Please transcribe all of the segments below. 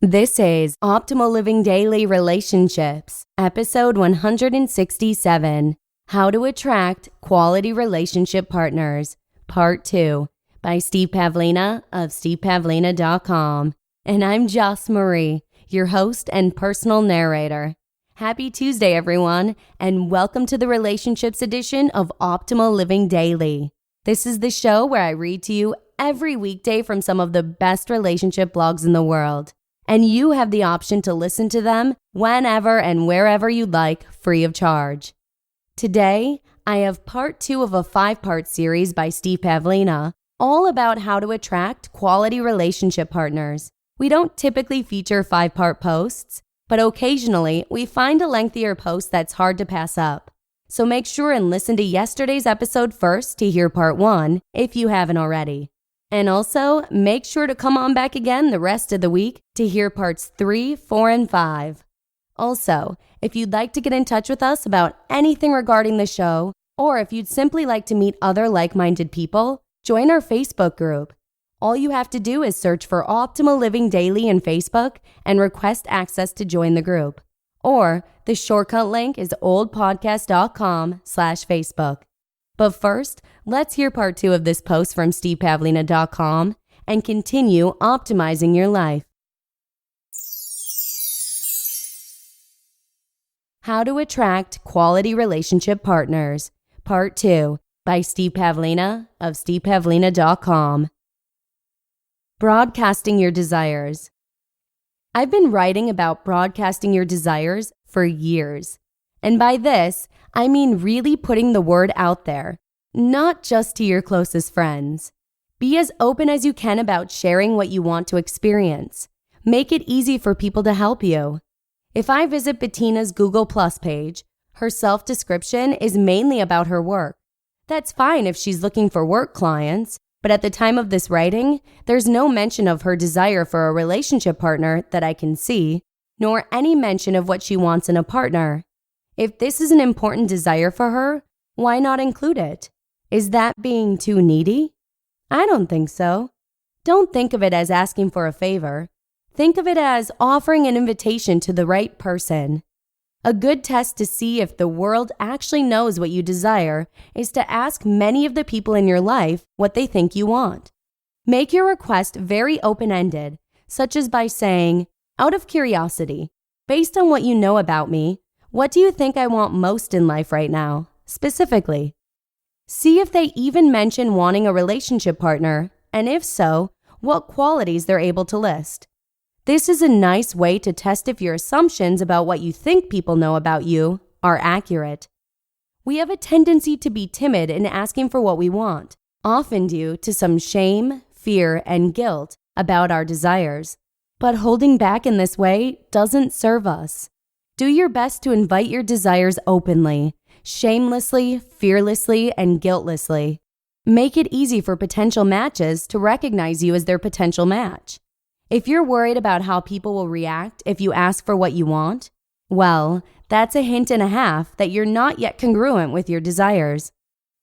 This is Optimal Living Daily Relationships, episode 167, How to Attract Quality Relationship Partners, Part 2, by Steve Pavlina of stevepavlina.com. And I'm Joss Marie, your host and personal narrator. Happy Tuesday, everyone, and welcome to the Relationships edition of Optimal Living Daily. This is the show where I read to you every weekday from some of the best relationship blogs in the world. And you have the option to listen to them whenever and wherever you'd like, free of charge. Today, I have part 2 of a 5-part series by Steve Pavlina, all about how to attract quality relationship partners. We don't typically feature 5-part posts, but occasionally we find a lengthier post that's hard to pass up. So make sure and listen to yesterday's episode first to hear part 1 if you haven't already. And also, make sure to come on back again the rest of the week to hear parts 3, 4, and 5. Also, if you'd like to get in touch with us about anything regarding the show, or if you'd simply like to meet other like-minded people, join our Facebook group. All you have to do is search for Optimal Living Daily in Facebook and request access to join the group. Or the shortcut link is oldpodcast.com/Facebook. But first, let's hear part 2 of this post from stevepavlina.com and continue optimizing your life. How to Attract Quality Relationship Partners, Part 2, by Steve Pavlina of stevepavlina.com. Broadcasting your desires. I've been writing about broadcasting your desires for years. And by this, I mean really putting the word out there, not just to your closest friends. Be as open as you can about sharing what you want to experience. Make it easy for people to help you. If I visit Bettina's Google Plus page, her self-description is mainly about her work. That's fine if she's looking for work clients, but at the time of this writing, there's no mention of her desire for a relationship partner that I can see, nor any mention of what she wants in a partner. If this is an important desire for her, why not include it? Is that being too needy? I don't think so. Don't think of it as asking for a favor. Think of it as offering an invitation to the right person. A good test to see if the world actually knows what you desire is to ask many of the people in your life what they think you want. Make your request very open-ended, such as by saying, out of curiosity, based on what you know about me, what do you think I want most in life right now, specifically? See if they even mention wanting a relationship partner, and if so, what qualities they're able to list. This is a nice way to test if your assumptions about what you think people know about you are accurate. We have a tendency to be timid in asking for what we want, often due to some shame, fear, and guilt about our desires. But holding back in this way doesn't serve us. Do your best to invite your desires openly, shamelessly, fearlessly, and guiltlessly. Make it easy for potential matches to recognize you as their potential match. If you're worried about how people will react if you ask for what you want, well, that's a hint and a half that you're not yet congruent with your desires.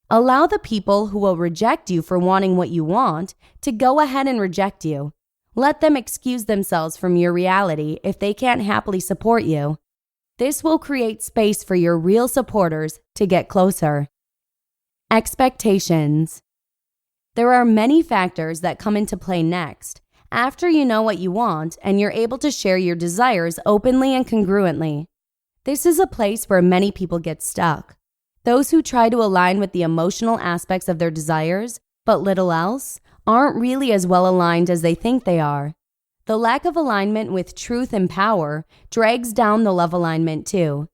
Allow the people who will reject you for wanting what you want to go ahead and reject you. Let them excuse themselves from your reality if they can't happily support you. This will create space for your real supporters to get closer. Expectations. There are many factors that come into play next, after you know what you want and you're able to share your desires openly and congruently. This is a place where many people get stuck. Those who try to align with the emotional aspects of their desires, but little else, aren't really as well aligned as they think they are. The lack of alignment with truth and power drags down the love alignment too.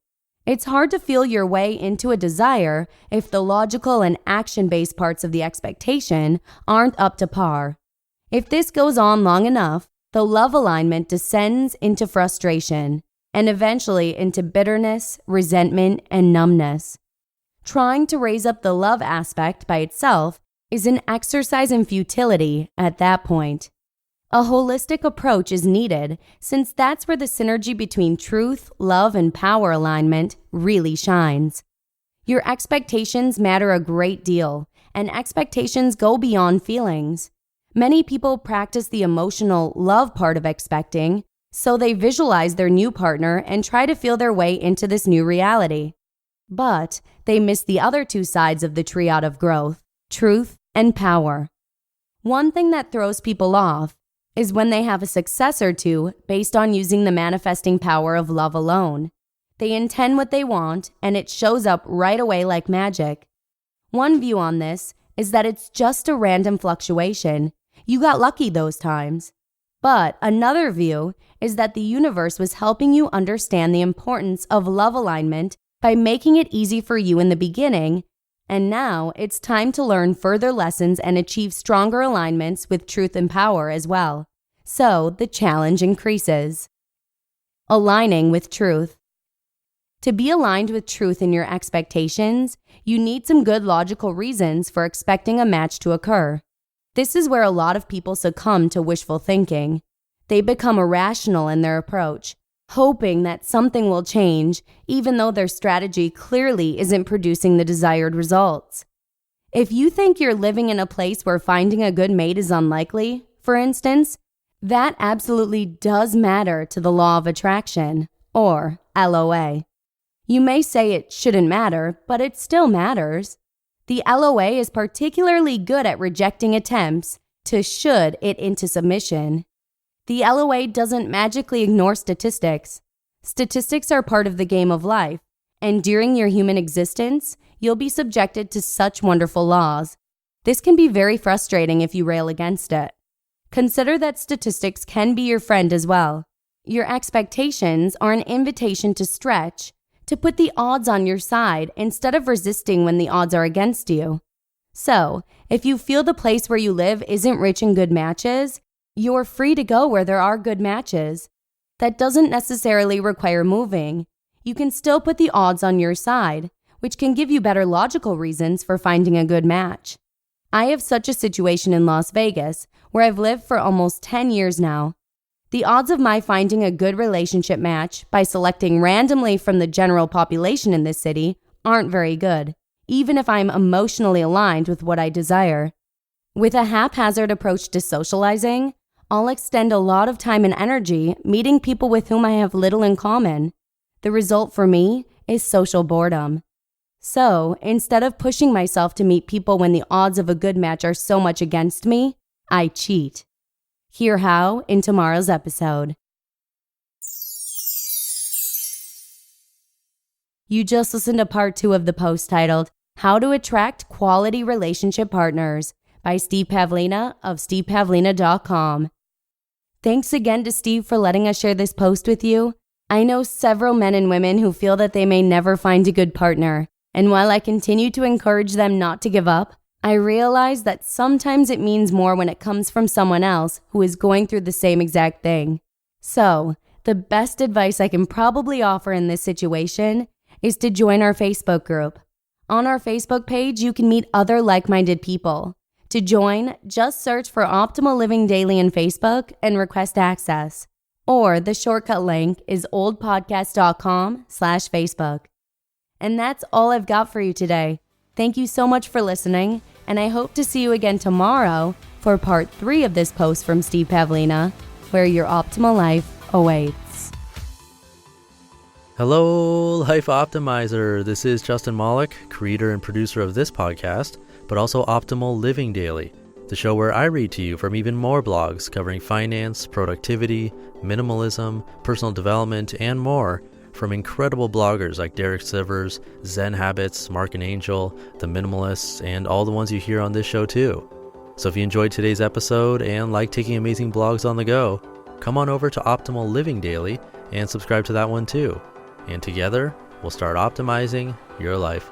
It's hard to feel your way into a desire if the logical and action-based parts of the expectation aren't up to par. If this goes on long enough, the love alignment descends into frustration and eventually into bitterness, resentment, and numbness. Trying to raise up the love aspect by itself is an exercise in futility at that point. A holistic approach is needed since that's where the synergy between truth, love, and power alignment really shines. Your expectations matter a great deal, and expectations go beyond feelings. Many people practice the emotional love part of expecting, So they visualize their new partner and try to feel their way into this new reality. But they miss the other two sides of the triad of growth, truth and power. One thing that throws people off is when they have a success or two based on using the manifesting power of love alone. They intend what they want, and it shows up right away like magic. One view on this is that it's just a random fluctuation. You got lucky those times. But another view is that the universe was helping you understand the importance of love alignment by making it easy for you in the beginning, and now it's time to learn further lessons and achieve stronger alignments with truth and power as well. So the challenge increases. Aligning with truth. To be aligned with truth in your expectations, you need some good logical reasons for expecting a match to occur. This is where a lot of people succumb to wishful thinking. They become irrational in their approach, hoping that something will change, even though their strategy clearly isn't producing the desired results. If you think you're living in a place where finding a good mate is unlikely, for instance, that absolutely does matter to the law of attraction, or LOA. You may say it shouldn't matter, but it still matters. The LOA is particularly good at rejecting attempts to should it into submission. The LOA doesn't magically ignore statistics. Statistics are part of the game of life, and during your human existence, you'll be subjected to such wonderful laws. This can be very frustrating if you rail against it. Consider that statistics can be your friend as well. Your expectations are an invitation to stretch, to put the odds on your side instead of resisting when the odds are against you. So, if you feel the place where you live isn't rich in good matches, you're free to go where there are good matches. That doesn't necessarily require moving. You can still put the odds on your side, which can give you better logical reasons for finding a good match. I have such a situation in Las Vegas, where I've lived for almost 10 years now. The odds of my finding a good relationship match by selecting randomly from the general population in this city aren't very good, even if I'm emotionally aligned with what I desire. With a haphazard approach to socializing, I'll extend a lot of time and energy meeting people with whom I have little in common. The result for me is social boredom. So, instead of pushing myself to meet people when the odds of a good match are so much against me, I cheat. Hear how in tomorrow's episode. You just listened to part 2 of the post titled, How to Attract Quality Relationship Partners by Steve Pavlina of stevepavlina.com. Thanks again to Steve for letting us share this post with you. I know several men and women who feel that they may never find a good partner, and while I continue to encourage them not to give up, I realize that sometimes it means more when it comes from someone else who is going through the same exact thing. So, the best advice I can probably offer in this situation is to join our Facebook group. On our Facebook page, you can meet other like-minded people. To join, just search for Optimal Living Daily in Facebook and request access. Or the shortcut link is oldpodcast.com/Facebook. And that's all I've got for you today. Thank you so much for listening, and I hope to see you again tomorrow for part 3 of this post from Steve Pavlina, where your optimal life awaits. Hello, Life Optimizer. This is Justin Malik, creator and producer of this podcast, but also Optimal Living Daily, the show where I read to you from even more blogs covering finance, productivity, minimalism, personal development, and more from incredible bloggers like Derek Sivers, Zen Habits, Mark and Angel, The Minimalists, and all the ones you hear on this show too. So if you enjoyed today's episode and like taking amazing blogs on the go, come on over to Optimal Living Daily and subscribe to that one too. And together, we'll start optimizing your life.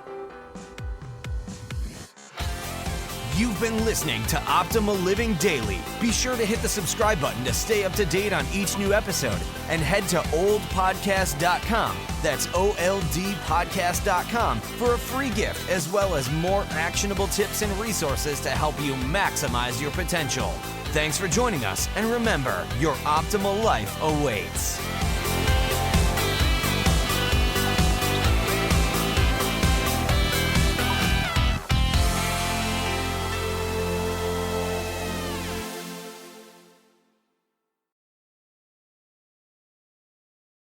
You've been listening to Optimal Living Daily. Be sure to hit the subscribe button to stay up to date on each new episode and head to oldpodcast.com. That's OLDpodcast.com for a free gift as well as more actionable tips and resources to help you maximize your potential. Thanks for joining us, and remember, your optimal life awaits.